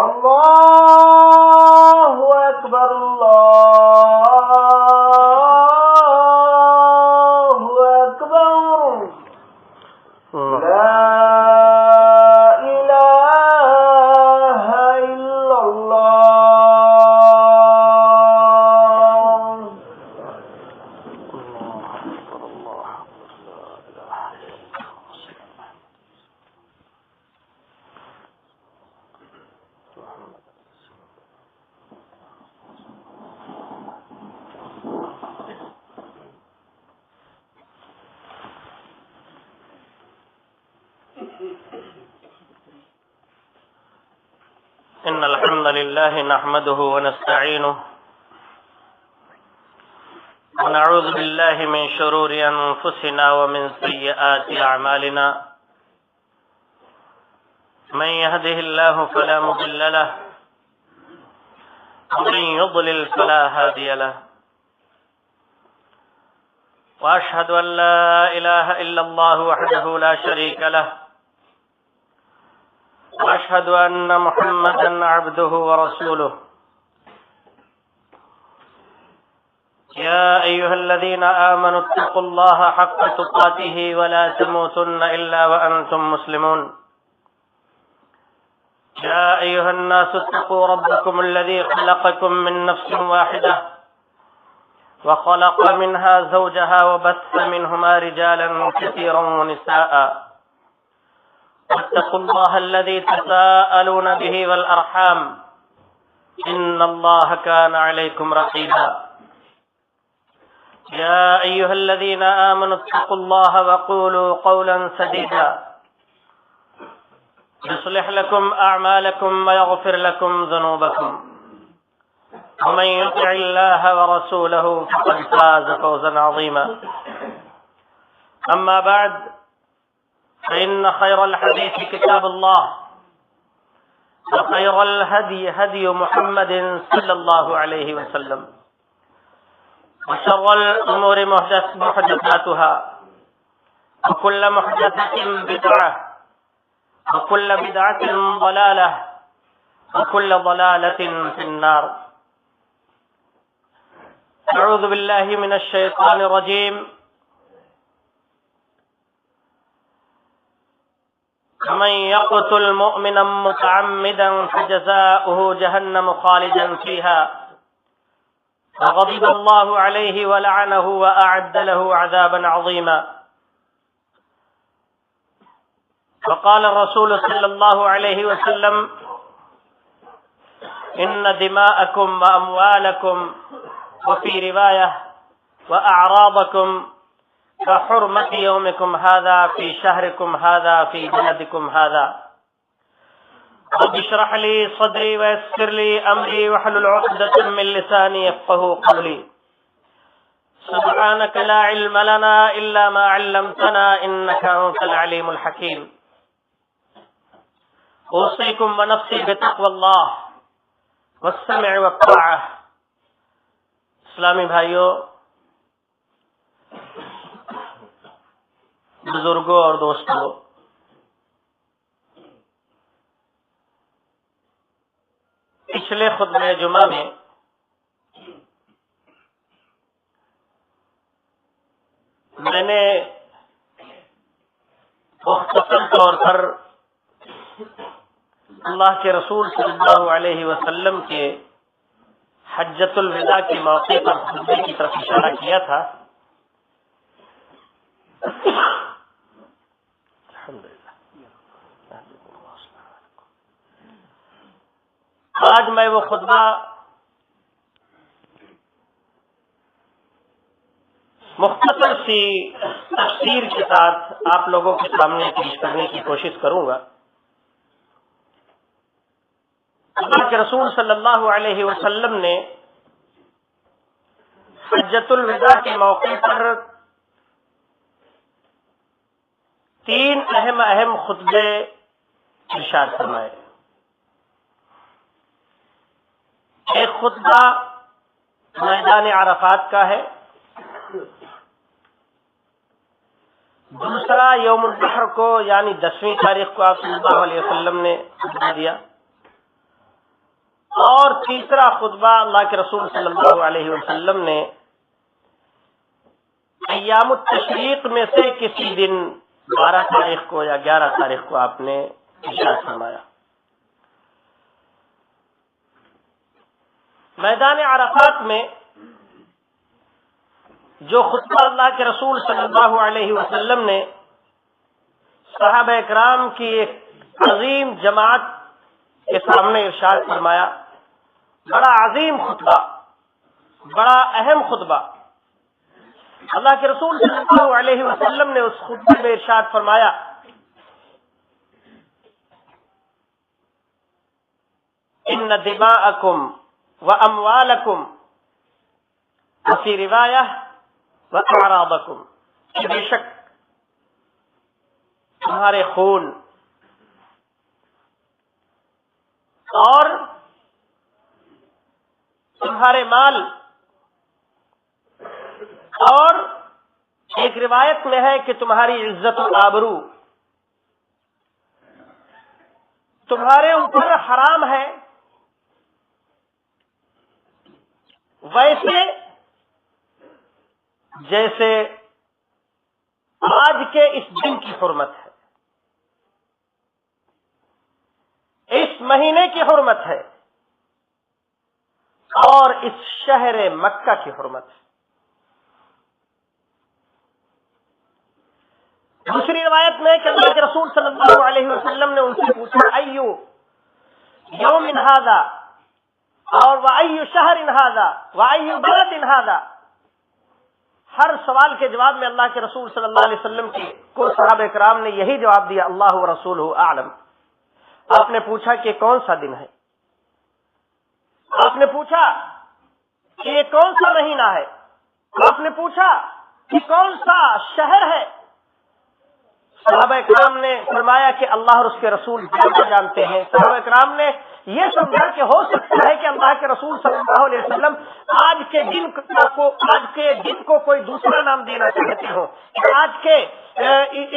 اللہ اکبر اللہ اکبر لا الہ الا اللہ. إن الحمد لله نحمده ونستعينه ونعوذ بالله من شرور أنفسنا ومن سيئات أعمالنا من يهده الله فلا مضل له ومن يضلل فلا هادي له وأشهد أن لا إله إلا الله وحده لا شريك له وأشهد أن محمدا عبده ورسوله يا أيها الذين آمنوا اتقوا الله حق تقاته ولا تموتن إلا وأنتم مسلمون يا أيها الناس اتقوا ربكم الذي خلقكم من نفس واحدة وخلق منها زوجها وبث منهما رجالا كثيرا ونساء واتقوا الله الذي تساءلون به والأرحام إن الله كان عليكم رقيبا يا أيها الذين آمنوا اتقوا الله وقولوا قولا سديدا يصلح لكم أعمالكم ويغفر لكم ذنوبكم ومن يطع الله ورسوله فقد فاز فوزا عظيما أما بعد فإن خير الحديث كتاب الله وخير الهدي هدي محمد صلى الله عليه وسلم وشر الأمور محدثاتها وكل محدثة بدعة وكل بدعة ضلالة وكل ضلالة في النار. أعوذ بالله من الشيطان الرجيم. ومن يقتل مؤمنا متعمدا فجزاؤه جهنم خالدا فيها وغضب الله عليه ولعنه وأعد له عذابا عظيما. وقال الرسول صلى الله عليه وسلم إن دماءكم وأموالكم وفي رواية وأعراضكم كحرمة يومكم هذا في شهركم هذا في بلدكم هذا. رب اشرح لي صدري ويسر لي أمري واحلل عقدة من لساني يفقهوا قولي. سبحانك لا علم لنا إلا ما علمتنا إنك أنت العليم الحكيم. أوصيكم ونفسي بتقوى الله والسمع والطاعة. اسلامی بھائیوں، بزرگوں اور دوستوں، پچھلے خطبہ جمعہ میں میں نے مختصر طور پر اللہ کے رسول صلی اللہ علیہ وسلم کے حجۃ الوداع کے موقع پر خطبے کی طرف اشارہ کیا تھا. آج میں وہ خطبہ مختصر سی تفسیر کے ساتھ آپ لوگوں کے سامنے پیش کرنے کی کوشش کروں گا. اللہ کے رسول صلی اللہ علیہ وسلم نے حجۃ الوداع کے موقع پر 3 اہم خطبے ارشاد فرمائے. ایک خطبہ میدان عرفات کا ہے، دوسرا یوم النحر کو یعنی 10ویں تاریخ کو آپ صلی اللہ علیہ وسلم نے خطبہ دیا، اور تیسرا خطبہ اللہ کے رسول صلی اللہ علیہ وسلم نے ایام التشریق میں سے کسی دن 12 تاریخ کو یا 11 تاریخ کو آپ نے ارشاد فرمایا. میدان عرفات میں جو خطبہ اللہ کے رسول صلی اللہ علیہ وسلم نے صحابہ اکرام کی ایک عظیم جماعت کے سامنے ارشاد فرمایا، بڑا عظیم خطبہ، بڑا اہم خطبہ. اللہ کے رسول صلی اللہ علیہ وسلم نے اس خطبے میں ارشاد فرمایا ان دماءکم واموالکم وفی روایہ واعراضکم، بے شک تمہارے خون اور تمہارے مال، اور ایک روایت میں ہے کہ تمہاری عزت و آبرو تمہارے اوپر حرام ہے، ویسے جیسے آج کے اس دن کی حرمت ہے، اس مہینے کی حرمت ہے، اور اس شہر مکہ کی حرمت ہے. دوسری روایت میں کہ اللہ کے رسول صلی اللہ علیہ وسلم نے ان سے پوچھا ایو یوم ھذا اور وایو شہر ھذا وایو بلد ھذا. ہر سوال کے جواب میں اللہ کے رسول صلی اللہ علیہ وسلم کو صحابہ کرام نے یہی جواب دیا، اللہ ورسولہ اعلم. آپ نے پوچھا کہ کون سا دن ہے، آپ نے پوچھا کہ یہ کون سا مہینہ ہے، آپ نے پوچھا کہ کون سا شہر ہے. صحابہ کرام نے فرمایا کہ اللہ اور اس کے رسول جانتے ہیں. صحابہ کرام نے یہ سمجھا کہ ہو سکتا ہے کہ اللہ کے رسول صلی اللہ علیہ وسلم آج کے دن کو کوئی دوسرا نام دینا چاہتے ہو، آج کے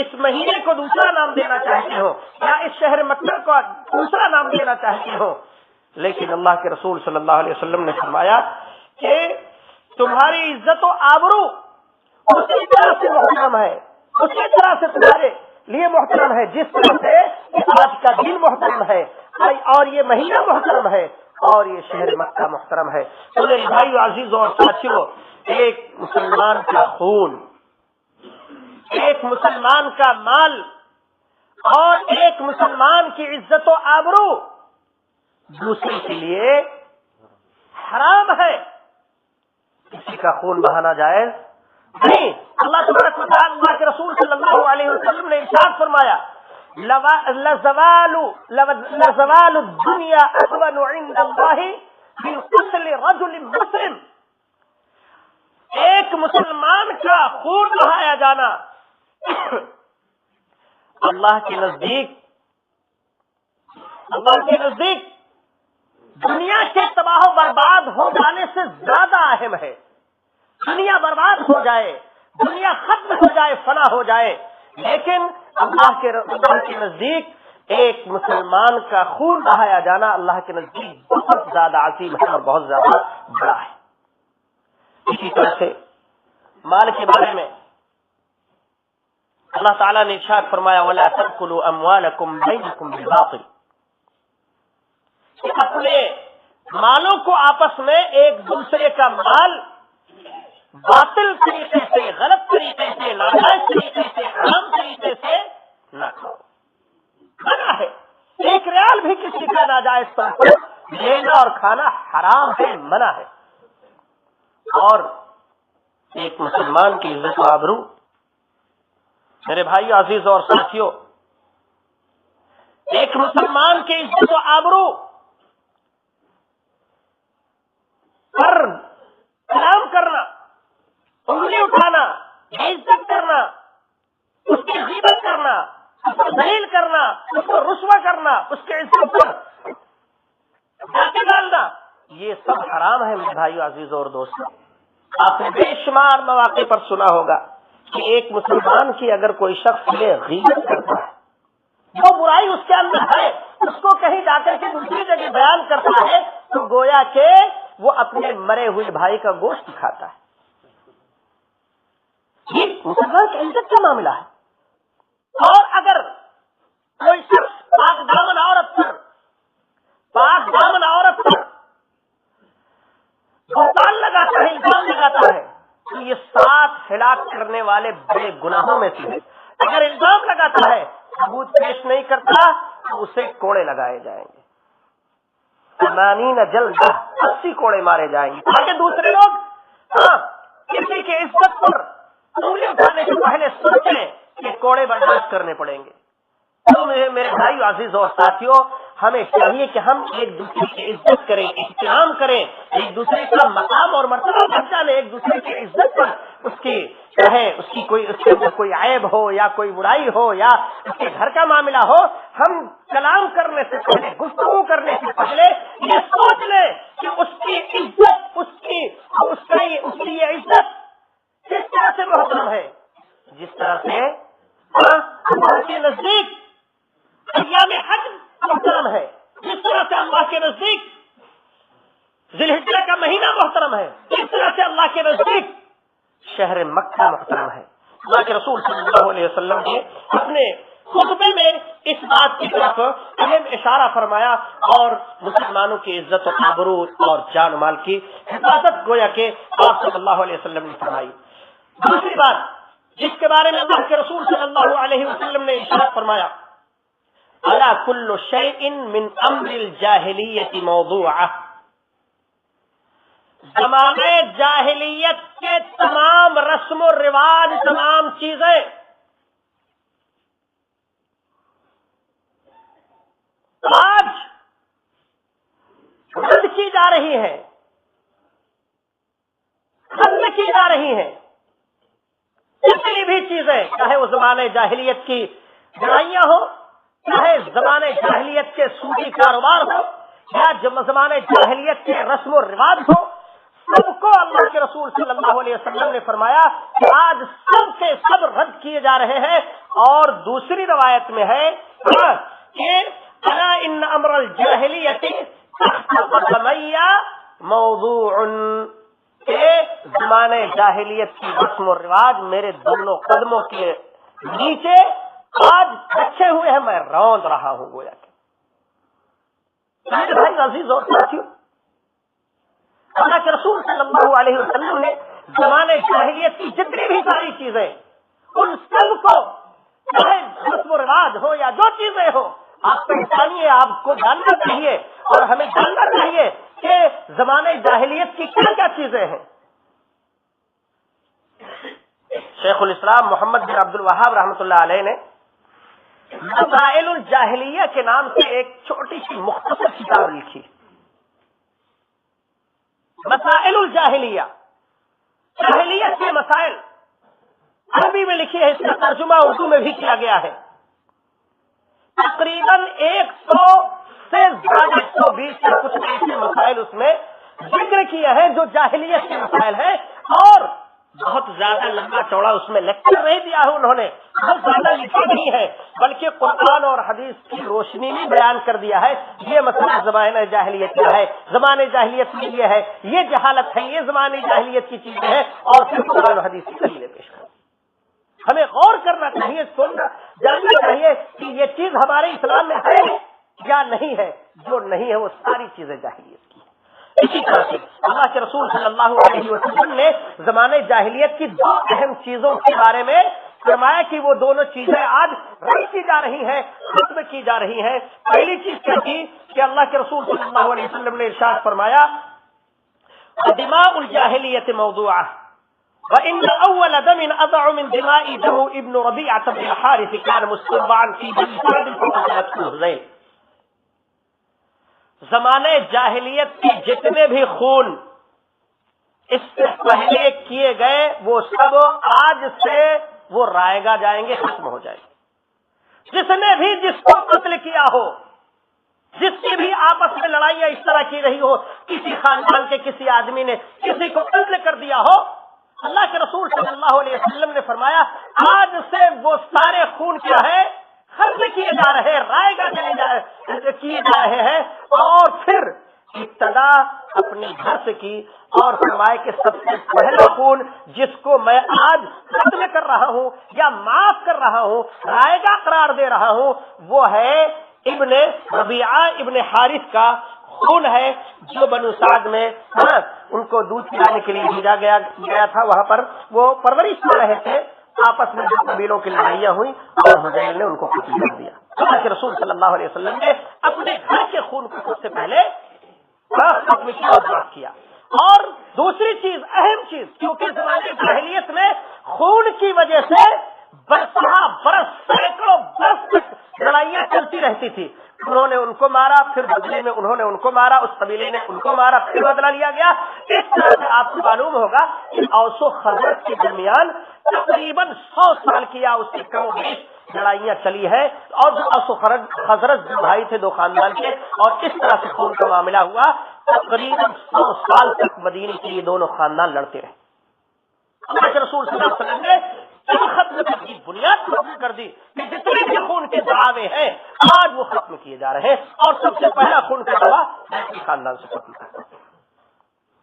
اس مہینے کو دوسرا نام دینا چاہتے ہو، یا اس شہر مکہ کو دوسرا نام دینا چاہتے ہو. لیکن اللہ کے رسول صلی اللہ علیہ وسلم نے فرمایا کہ تمہاری عزت و آبرو اسی طرح سے محترم ہے، اسی طرح سے تمہارے لیے محترم ہے جس طرح سے آج کا دن محترم ہے، اور یہ مہینہ محترم ہے، اور یہ شہر مکہ محترم ہے. تو میرے بھائیو عزیزوں اور ساتھیوں، ایک مسلمان کا خون، ایک مسلمان کا مال اور ایک مسلمان کی عزت و آبرو دوسرے کے لیے حرام ہے. کسی کا خون بہانا جائز نہیں. اللہ تبارک و تعالی اللہ کے رسول صلی اللہ علیہ وسلم نے ارشاد فرمایا لزوال الدنیا اهون عند اللہ من قتل رجل مسلم. ایک مسلمان کا خون بہایا جانا اللہ کے نزدیک دنیا کے تباہ و برباد ہو جانے سے زیادہ اہم ہے. دنیا برباد ہو جائے، دنیا ختم ہو جائے، فنا ہو جائے، لیکن اللہ کے نزدیک ایک مسلمان کا خون بہایا جانا اللہ کے نزدیک بہت زیادہ عظیم ہے اور بہت زیادہ بڑا ہے. اسی طرح سے مال کے بارے میں اللہ تعالیٰ نے ارشاد فرمایا وَلَا تَأْكُلُوا أَمْوَالَكُمْ بَيْنَكُمْ بِالْبَاطِلِ. اپنے مالوں کو آپس میں ایک دوسرے کا مال باطل طریقے سے، غلط طریقے سے، ناجائز طریقے سے، حرام طریقے سے نہ کھاؤ. منع ہے. ایک ریال بھی کسی کا ناجائز طور پر لینا اور کھانا حرام ہے، منع ہے. اور ایک مسلمان کی عزت و آبرو، میرے بھائیو عزیزوں اور ساتھیوں، ایک مسلمان کی عزت و آبرو پر کلام کرنا، انگلی اٹھانا، عزت کرنا، اس کی غیبت کرنا، اس کو ذلیل کرنا، اس کو رسوا کرنا، اس کے عزت پر ڈاکے ڈالنا، یہ سب حرام ہے میرے بھائیو عزیزوں اور دوستوں. آپ نے بے شمار مواقع پر سنا ہوگا کہ ایک مسلمان کی اگر کوئی شخص یہ غیبت کرتا ہے، جو برائی اس کے اندر ہے اس کو کہیں جا کر کے دوسری جگہ بیان کرتا ہے، تو گویا کہ وہ اپنے مرے ہوئے بھائی کا گوشت کھاتا ہے. یہ مسلمان کی عزت کا معاملہ ہے. اور اگر کوئی شخص پاک دامن عورت پر بہتان لگاتا ہے، الزام لگاتا ہے، تو یہ 7 ہلاک کرنے والے بڑے گناہوں میں سے ہے. اگر الزام لگاتا ہے، ثبوت پیش نہیں کرتا تو اسے کوڑے لگائے جائیں گے. 80 جلدہ 80 کوڑے مارے جائیں گے تاکہ دوسرے لوگ کسی کی عزت پر انگلی اٹھانے سے پہلے سوچیں کہ کوڑے برداشت کرنے پڑیں گے. تو میرے بھائی عزیز اور ساتھیوں، ہمیں چاہیے کہ ہم ایک دوسرے کی عزت کریں، احترام کریں، ایک دوسرے کا مقام اور مرتبہ پہچانیں، ایک دوسرے کی عزت پر اس کے اندر کوئی عیب ہو یا کوئی برائی ہو یا اس کے گھر کا معاملہ ہو، ہم کلام کرنے سے پہلے، گفتگو کرنے سے پہلے یہ سوچ لیں کہ اس کی عزت، اس کی یہ عزت کس طرح سے محترم ہے، جس طرح سے اللہ کے نزدیک ایام حج محترم ہے، جس طرح سے اللہ کے نزدیک ذی الحجہ کا مہینہ محترم ہے، جس طرح سے اللہ کے نزدیک شہر مکہ محترم ہے. اللہ کے رسول صلی اللہ علیہ وسلم نے اپنے خطبے میں اس بات کی طرف اہم اشارہ فرمایا اور مسلمانوں کی عزت و آبرو اور جان و مال کی حفاظت گویا کہ آپ صلی اللہ علیہ وسلم نے فرمائی. دوسری بات جس کے بارے میں اللہ کے رسول صلی اللہ علیہ وسلم نے ارشاد فرمایا، الا کل شیء من امر الجاہلیت موضوعہ، زمانے جاہلیت کے تمام رسم و رواج، تمام چیزیں آج رد کی جا رہی ہیں، ختم کی جا رہی ہیں. جتنی بھی چیزیں، چاہے وہ زمانے جاہلیت کی لڑائیاں ہو، چاہے زمانے جاہلیت کے سودی کاروبار ہو، یا زمانے جاہلیت کے رسم و رواج ہو، سب کو اللہ کے رسول صلی اللہ علیہ وسلم نے فرمایا کہ آج سب کے سب رد کیے جا رہے ہیں. اور دوسری روایت میں ہے کہ الا ان امر الجاہلیت تحت قدمی موضوع، کہ زمانے جاہلیت کی رسم و رواج میرے دونوں قدموں کے نیچے آج رکھے ہوئے ہیں، میں روند رہا ہوں. گویا کہ بھائی عزیز اور ساتھیوں، اللہ کے رسول صلی اللہ علیہ وسلم نے زمانے جاہلیت کی جتنی بھی ساری چیزیں، ان سب کو، چاہے رسم و رواج ہو یا جو چیزیں ہو، آپ پہچانیے، آپ کو جاننا چاہیے اور ہمیں جاننا چاہیے کہ زمانے جاہلیت کی کیا کیا چیزیں ہیں. شیخ الاسلام محمد بن عبد الوہاب رحمۃ اللہ علیہ نے مسائل الجاہلیہ کے نام سے ایک چھوٹی سی مختصر کتاب لکھی. مسائل الجاہلیہ، جاہلیت کے مسائل، عربی میں لکھی ہے، اس کا ترجمہ اردو میں بھی کیا گیا ہے. تقریباً 100 سے زیادہ 120 یا کچھ ایسے مسائل اس میں ذکر کیے ہیں جو جاہلیت کے مسائل ہیں. اور بہت زیادہ لمبا چوڑا اس میں لیکچر نہیں دیا ہے انہوں نے، بہت زیادہ لکھا نہیں ہے، بلکہ قرآن اور حدیث کی روشنی میں بیان کر دیا ہے. یہ مسئلہ زمانہ جاہلیت کا ہے، زمانے جاہلیت میں یہ ہے، یہ جہالت ہے، یہ زمانے جاہلیت کی چیزیں ہیں، اور پھر قرآن و حدیث کی دلیلیں پیش کر. ہمیں غور کرنا چاہیے، سننا جاننا چاہیے کہ یہ چیز ہمارے اسلام میں ہے یا نہیں ہے. جو نہیں ہے وہ ساری چیزیں جاہلیت کی. اسی طرح سے اللہ کے رسول صلی اللہ علیہ وسلم نے زمانے جاہلیت کی 2 اہم چیزوں کے بارے میں فرمایا کہ وہ دونوں چیزیں آج رد کی جا رہی ہیں، ختم کی جا رہی ہیں. پہلی چیز کیا تھی کہ اللہ کے رسول صلی اللہ علیہ وسلم نے ارشاد فرمایا، دماء الجاہلیت موضوعہ وَإِنَّ أَوَّلَ دَمٍ أَضَعُ مِنْ دِمَاءِ دَمُ ابن ربيعة بن الحارث كان مستضعفا في بني سعد فقتلته الذئب. زمانے جاہلیت کے جتنے بھی خون اس سے پہلے کیے گئے وہ سب آج سے وہ رائگا جائیں گے، ختم ہو جائیں گے. جس نے بھی جس کو قتل کیا ہو، جس کی بھی آپس میں لڑائیاں اس طرح کی رہی ہو، کسی خاندان کے کسی آدمی نے کسی کو قتل کر دیا ہو، اللہ کے رسول صلی اللہ علیہ وسلم نے فرمایا آج سے وہ سارے خون کیا ہے، ختم کیے جا رہے ہیں، رائے گا کیے جا رہے ہیں. اور پھر ابتدا اپنے گھر سے کی اور فرمائے کہ سب سے پہلا خون جس کو میں آج ختم کر رہا ہوں یا معاف کر رہا ہوں، رائگاں قرار دے رہا ہوں، وہ ہے ابن ربیعہ ابن حارث کا خون ہے، جو بنو سعد میں ان کو دودھ پلانے کے لیے بھیجا گیا تھا، وہاں پر وہ پرورش کر رہے تھے، آپس میں قبیلوں کی لڑائیاں ہوئی اور حذیل نے ان کو قتل کر دیا۔ اللہ کے رسول صلی اللہ علیہ وسلم نے اپنے گھر کے خون کو سب سے پہلے ختم کیا اور معاف کیا۔ اور دوسری چیز، اہم چیز، کیونکہ زمانے جاہلیت میں خون کی وجہ سے برس سینکڑوں برس تک لڑائیاں چلتی رہتی تھی، انہوں نے ان کو مارا، پھر بدلے میں انہوں نے ان کو مارا، اس قبیلے نے ان کو مارا، پھر بدلہ لیا گیا۔ اس طرح سے آپ کو معلوم ہوگا کہ اوس و خزرج کے درمیان تقریباً 100 سال کی یا اس سے کم و بیش لڑائیاں چلی ہے، اور اوس و خزرج بھائی تھے دو خاندان کے، اور اس طرح سے خون کا معاملہ ہوا، تقریباً 100 سال تک مدینے کے لیے دونوں خاندان لڑتے رہے۔ اللہ کے رسول صلی اللہ علیہ وسلم نے ختم کر دی، بنیاد ختم کر دی کہ جتنے بھی خون کے دعوے ہیں آج وہ ختم کیے جا رہے ہیں، اور سب سے پہلا خون کا دعویٰ ایسی خاندان سے ختم کرتا ہے۔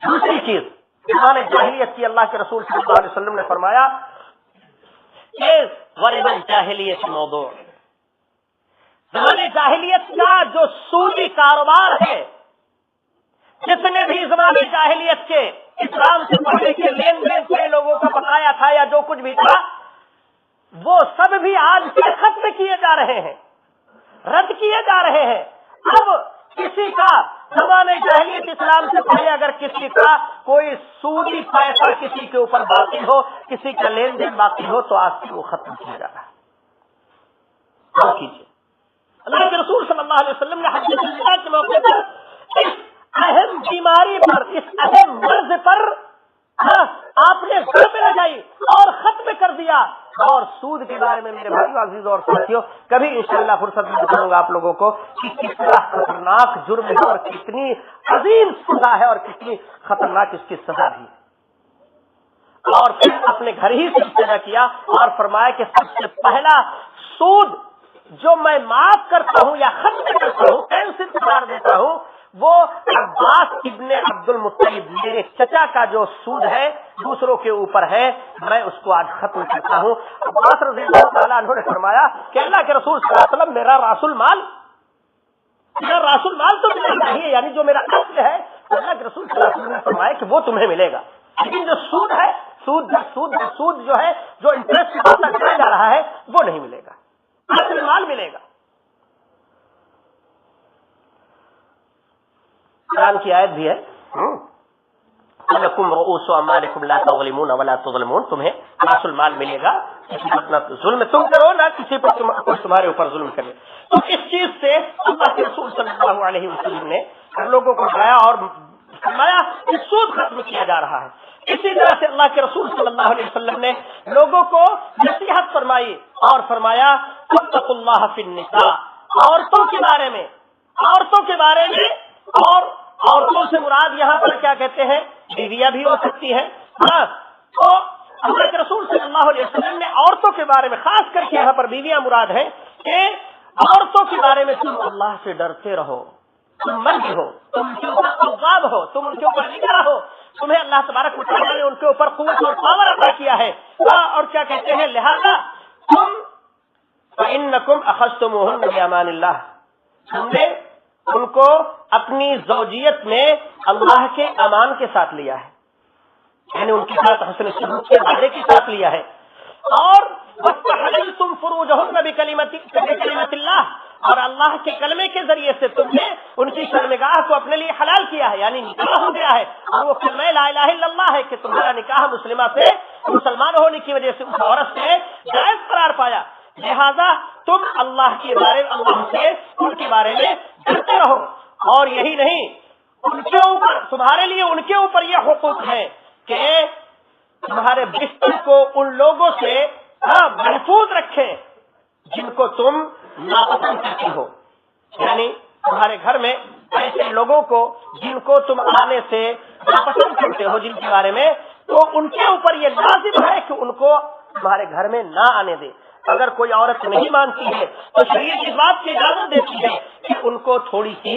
دوسری چیز زمانے جاہلیت کی، اللہ کے رسول صلی اللہ علیہ وسلم نے فرمایا کہ غرب الجاہلیت موضوع، زمانے جاہلیت کا جو سودی کاروبار ہے، جتنے بھی زمانے جاہلیت کے اسلام سے پہلے کے لین دین سے لوگوں کا بقایا تھا یا جو کچھ بھی تھا، وہ سب بھی آج سے ختم کیے جا رہے ہیں، رد کیے جا رہے ہیں۔ اب کسی کا زمانے جاہلیت اسلام سے پہلے اگر کسی کا کوئی سودی پیسہ کسی کے اوپر باقی ہو، کسی کا لین دین باقی ہو، تو آج سے وہ ختم کیا جا رہا ہے۔ کیجیے، اللہ کے رسول صلی اللہ علیہ وسلم نے حجۃ الوداع کے موقع پر اس اہم بیماری پر، اس اہم مرض پر آپ نے ضرب لگائی اور ختم کر دیا۔ اور سود کے بارے میں میرے بھائیو عزیز اور ساتھیوں، کبھی انشاءاللہ فرصت میں بتاؤں گا آپ لوگوں کو کہ کتنا خطرناک جرم ہے اور کتنی عظیم سزا ہے اور کتنی خطرناک اس کی سزا بھی ہے۔ اور پھر اپنے گھر ہی سے پیدا کیا اور فرمایا کہ سب سے پہلا سود جو میں معاف کرتا ہوں یا ختم کرتا ہوں، کینسل قرار دیتا ہوں، وہ عباس ابن عبد المطلب، میرے چچا کا جو سود ہے دوسروں کے اوپر ہے، میں اس کو آج ختم کرتا ہوں۔ عباس رضی اللہ تعالیٰ عنہ نے فرمایا کہ اللہ کے رسول صلی اللہ علیہ وسلم، میرا راس المال تو ملنا چاہیے، یعنی جو میرا اصل ہے، اللہ کے رسول صلی اللہ علیہ وسلم نے فرمایا کہ وہ تمہیں ملے گا، لیکن جو سود ہے، سود جو ہے، جو انٹرسٹ بڑھتا چلا جا رہا ہے، وہ نہیں ملے گا، اصل مال ملے گا۔ قرآن کی آیت بھی ہے، لَكُمْ رُؤُوسُ أَمْوَالِكُمْ لَا تَظْلِمُونَ وَلَا تُظْلَمُونَ، تمہیں راس المال ملے گا، کسی پر اپنا ظلم تم کرو نہ کسی پر تمہارے اوپر ظلم کرے۔ تو اس چیز سے اللہ کے رسول صلی اللہ علیہ وسلم نے لوگوں کو ڈرایا اور فرمایا کہ سود ختم کیا جا رہا ہے۔ اسی طرح سے اللہ کے رسول صلی اللہ علیہ وسلم نے لوگوں کو نصیحت فرمائی اور فرمایا اتقوا اللہ فی النساء، عورتوں کے بارے میں، اور عورتوں سے مراد یہاں پر کیا کہتے ہیں، بیویاں بھی ہو سکتی ہیں۔ تو اللہ کے رسول صلی اللہ علیہ وسلم نے عورتوں کے بارے میں، خاص کر کے یہاں پر بیویاں مراد ہیں، کہ عورتوں کے بارے میں تم اللہ سے ڈرتے رہو، تم مرد ہو، تم ان کے اوپر قوام ہو، تم ان کے اوپر نگراں ہو، تمہیں اللہ تبارک و تعالیٰ نے ان کے اوپر قوت اور پاور عطا کیا ہے، اور کیا کہتے ہیں، لہذا تم فإنکم اخذتموہن بأمان اللہ، تم نے ان کو اپنی زوجیت میں اللہ کے امان کے ساتھ لیا ہے، یعنی ان کے ساتھ حسن سلوک کے وعدے کے ساتھ لیا ہے، اور وَاسْتَحْلَلْتُمْ فُرُوجَهُنَّ بِكَلِمَةِ اللَّهِ، اور اللہ کے کلمے کے ذریعے سے تم نے ان کی شرمگاہ کو اپنے لیے حلال کیا ہے، یعنی نکاح ہو گیا ہے، اور وہ کلمہ لا الہ الا اللہ ہے کہ تمہارا نکاح مسلمہ سے، مسلمان ہونے کی وجہ سے اس عورت سے جائز قرار پایا، لہذا تم اللہ کے بارے میں، اللہ سے ان کے بارے میں ڈرتے رہو، اور یہی نہیں، ان کے اوپر، تمہارے لیے ان کے اوپر یہ حقوق ہے کہ تمہارے بستر کو ان لوگوں سے محفوظ رکھیں جن کو تم ناپسند کرتی ہو، یعنی تمہارے گھر میں ایسے لوگوں کو جن کو تم آنے سے ناپسند کرتے ہو، جن کے بارے میں، تو ان کے اوپر یہ لازم ہے کہ ان کو تمہارے گھر میں نہ آنے دے۔ اگر کوئی عورت نہیں مانتی ہے تو شریعت اس بات کی اجازت دیتی ہے کہ ان کو تھوڑی سی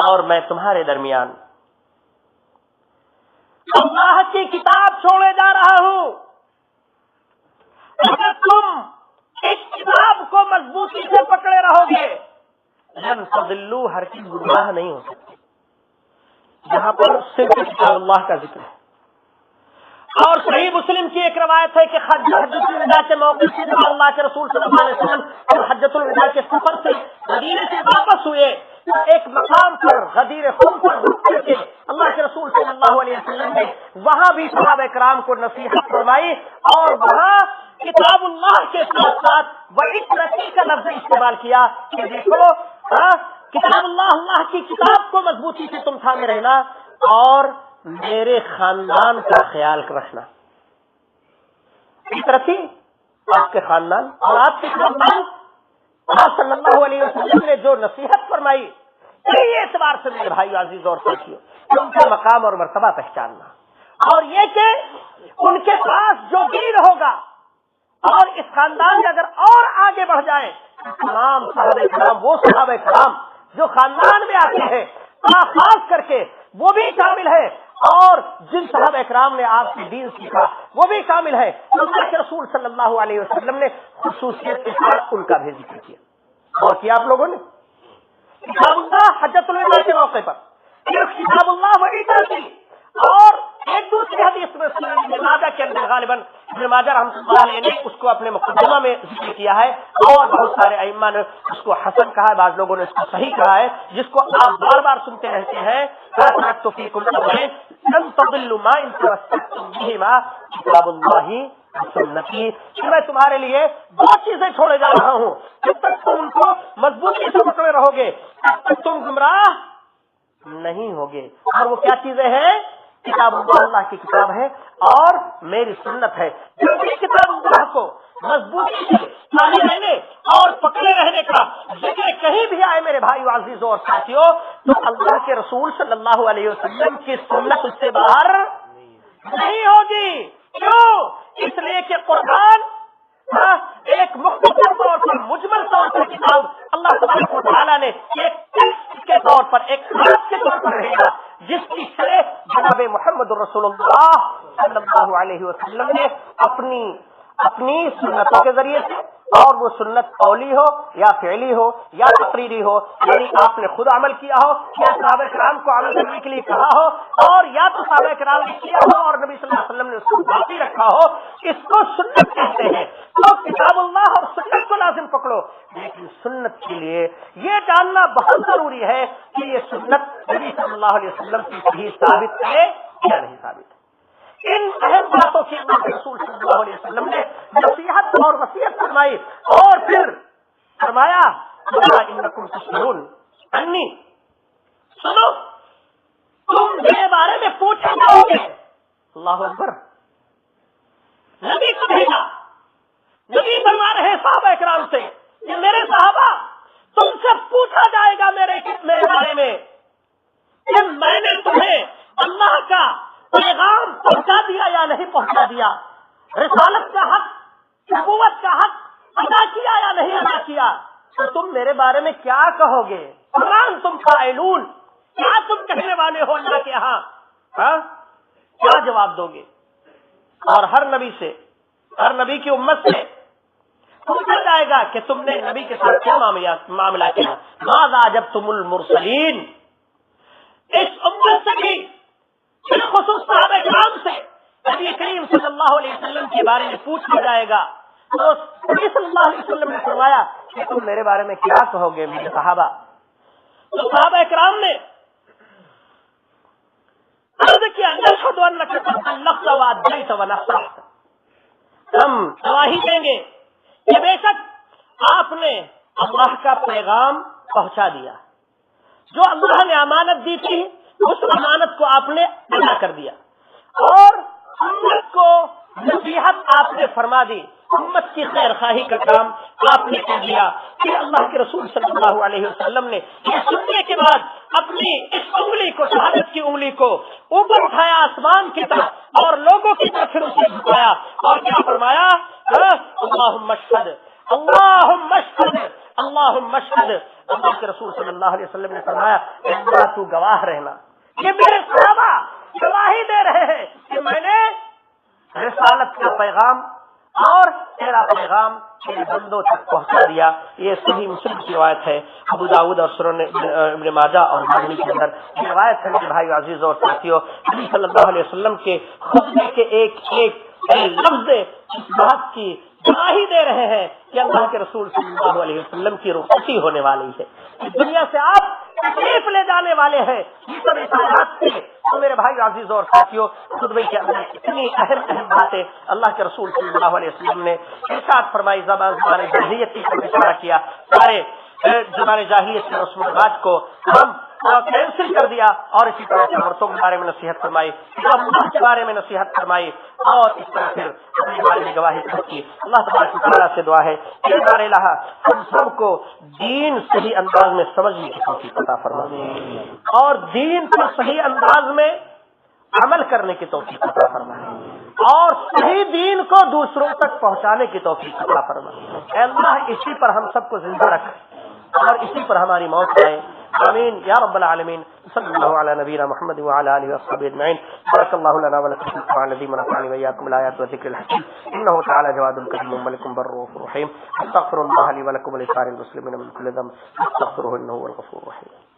اور میں تمہارے درمیان اللہ کی کتاب چھوڑے جا رہا ہوں. اگر تم اس کتاب کو مضبوطی سے پکڑے رہو گے لن تضلوا، ہر چیز گمراہ نہیں ہو سکتی. یہاں پر صرف کتاب اللہ کا ذکر ہے. اور صحیح مسلم کی ایک روایت ہے کہ حجۃ الوداع کے موقع سے جب اللہ کے رسول صلی اللہ علیہ وسلم حجۃ الوداع کے سفر سے مدینے سے واپس ہوئے تو ایک مقام پر غدیر خم پر رک کر کے اللہ کے رسول صلی اللہ علیہ وسلم نے وہاں بھی صحابہ کرام کو نصیحت فرمائی اور وہاں کتاب اللہ کے ساتھ ساتھ وعظ کا لفظ استعمال کیا کہ دیکھو کتاب اللہ کی کتاب کو مضبوطی سے تم تھامے رہنا اور میرے خاندان کا خیال رکھنا. فطرتی آپ کے خاندان اور آپ کے خاندان آپ صلی اللہ علیہ وسلم نے جو نصیحت فرمائی کئی اعتبار سے میرے بھائی عزیز اور ساتھیوں ان کا مقام اور مرتبہ پہچاننا اور یہ کہ ان کے پاس جو دین ہوگا اور اس خاندان میں اگر اور آگے بڑھ جائیں تمام صحابہ کرام وہ صحابہ کرام جو خاندان میں آتے ہیں خاص کر کے وہ بھی شامل ہے اور جن صحابہ کرام نے آپ سے دین سیکھا وہ بھی شامل ہے. اللہ کے رسول صلی اللہ علیہ وسلم نے خصوصیت کے ساتھ ان کا بھی ذکر کیا اور کیا آپ لوگوں نے کتاب اللہ حجۃ الوداع کے موقع پر کتاب اللہ وہی تھی اور ایک دوسری حدیث میں ابن ماجہ کے اندر غالباً ابن ماجہ رحمۃ اللہ علیہ نے اس کو اپنے مقدمہ میں ذکر کیا ہے اور بہت سارے ائمہ نے اس کو حسن کہا ہے، بعض لوگوں نے اس کو صحیح کہا ہے، جس کو آپ بار بار سنتے رہتے ہیں کتاب اللہ سنتی. میں تمہارے لیے دو چیزیں چھوڑے جا رہا ہوں، جب تک تم ان کو مضبوطی سے پکڑے رہو گے تب تک تم گمراہ نہیں ہوگے. اور وہ کیا چیزیں ہیں؟ کتاب اللہ کی کتاب ہے اور میری سنت ہے. جب بھی کتاب اللہ کو مضبوطی سے تھامے رہنے اور پکڑے رہنے کا ذکر کہیں بھی آئے میرے بھائی عزیزوں اور ساتھیوں تو اللہ کے رسول صلی اللہ علیہ وسلم کی سنت اس سے باہر نہیں ہوگی. کیوں؟ اس لیے کہ قرآن ایک مختصر طور پر مجمل طور پر کتاب اللہ تبارک و تعالیٰ نے ایک ٹیکسٹ کے طور پر ایک خط کے طور پر رہے گا جس کی شرح جناب محمد رسول اللہ صلی اللہ علیہ وسلم نے اپنی سنتوں کے ذریعے سے اور وہ سنت قولی ہو یا فعلی ہو یا تقریری ہو یعنی آپ نے خود عمل کیا ہو یا صحابہ کرام کو عمل کرنے کے لیے کہا ہو اور یا تو صحابہ کرام نے کیا ہو اور نبی صلی اللہ علیہ وسلم نے اس کو باقی رکھا ہو اس کو سنت کہتے ہیں. تو کتاب اللہ اور سنت کو لازم پکڑو لیکن سنت کے لیے یہ جاننا بہت ضروری ہے کہ یہ سنت نبی صلی اللہ علیہ وسلم کی صحیح ثابت ہے یا نہیں ثابت ہے. ان اہم باتوں کی اللہ کے رسول صلی اللہ علیہ وسلم نے نصیحت اور وصیت فرمائی اور پھر فرمایا انکم تسمعون انی، سنو تم میرے بارے میں پوچھے جاؤ گے. اللہ اکبر. نبی کو بھیجا، نبی فرما رہے صحابہ کرام سے کہ میرے صحابہ تم سے پوچھا جائے گا میرے بارے میں کہ میں نے تمہیں اللہ کا پیغام پہنچا دیا یا نہیں پہنچا دیا، رسالت کا حق نبوت کا حق ادا کیا یا نہیں ادا کیا. تو تم میرے بارے میں کیا کہو گے؟ قرآن تم قائلون، کیا تم کہنے والے ہو اللہ کے یہاں؟ کیا جواب دو گے؟ اور ہر نبی کی امت سے پوچھا جائے گا کہ تم نے نبی کے ساتھ کیا معاملہ کیا. ماذا اجبتم المرسلین. اس امت سے بھی بالخصوص صحابہ کرام سے نبی کریم صلی اللہ علیہ وسلم کے بارے میں پوچھا جائے گا. تو نبی صلی اللہ علیہ وسلم نے فرمایا کہ تم میرے بارے میں کیا کہو گے میرے صحابہ؟ تو صحابہ کرام نے عرض کیا نشہد انک قد بلغت وادیت ونصحت، ہم گواہی دیں گے کہ بے شک آپ نے اللہ کا پیغام پہنچا دیا، جو اللہ نے امانت دی تھی اس امانت کو آپ نے ادا کر دیا اور امت کو نصیحت آپ نے فرما دی، امت کی خیر خواہی کا کام آپ نے کر دیا. کہ اللہ کے رسول صلی اللہ علیہ وسلم نے یہ سننے کے بعد اپنی اس انگلی کو، شہادت کی انگلی کو اوپر اٹھایا آسمان کی طرف اور لوگوں کی طرف پھر اسے جھکایا اور کیا فرمایا؟ اللہم اشہد اللہم اشہد اللہم اشہد. اللہ کے رسول صلی اللہ علیہ وسلم نے فرمایا اللہ تو گواہ رہنا. یہ میرے صحابہ گواہی دے رہے ہیں کہ میں نے رسالت کا پیغام اور تیرا پیغام میرے بندوں تک پہنچا دیا. یہ صحیح مسلم کی روایت ہے. ابو داؤد اور سنن ابن ماجہ اور بخاری کے اندر یہ روایت ہے. میرے بھائی عزیز اور ساتھیوں، نبی صلی اللہ علیہ وسلم کے خطبے کے ایک ایک لفظ اس بات کی گواہی دے رہے ہیں کہ اللہ کے رسول صلی اللہ علیہ وسلم کی رخصتی ہونے والی ہے. اس دنیا سے آپ تشریف لے جانے والے ہیں. یہ سب اطلاعات سے تو میرے بھائی عزیز اور ساتھیوں، خطبے کے اندر اتنی اہم باتیں اللہ کے رسول صلی اللہ علیہ وسلم نے ارشاد فرمائی. زبان جاہلیت کی اشارہ کیا. سارے زبان جاہلیت کے رسم و رواج کو ہم کینسل کر دیا اور اسی طرح سے عورتوں کے بارے میں نصیحت فرمائی، اللہ کے بارے میں نصیحت فرمائی اور اس طرح پھر اپنے بارے میں گواہی کی. اللہ تبارک و تعالیٰ سے دعا ہے کہ ہمارے الہ ہم سب کو دین صحیح انداز میں سمجھنے کی توفیق عطا فرمائے اور دین کو صحیح انداز میں عمل کرنے کی توفیق عطا فرمائے اور صحیح دین کو دوسروں تک پہنچانے کی توفیق عطا فرمائے. اے اللہ اسی پر ہم سب کو زندہ رکھ اور اسی پر ہماری موت آئے. آمین یا رب العالمین. صلی اللہ علی نبینا محمد وعلى آلہ وصحبہ اجمعین. بارک اللہ لنا ولکم فی القرآن العظیم ونفعنی وإیاکم بالآیات والذکر الحکیم. انہ تعالی جواد کریم ملک بر رؤوف رحیم. استغفر اللہ لی ولکم ولسائر المسلمین من کل ذنب استغفروہ انہ هو الغفور الرحیم.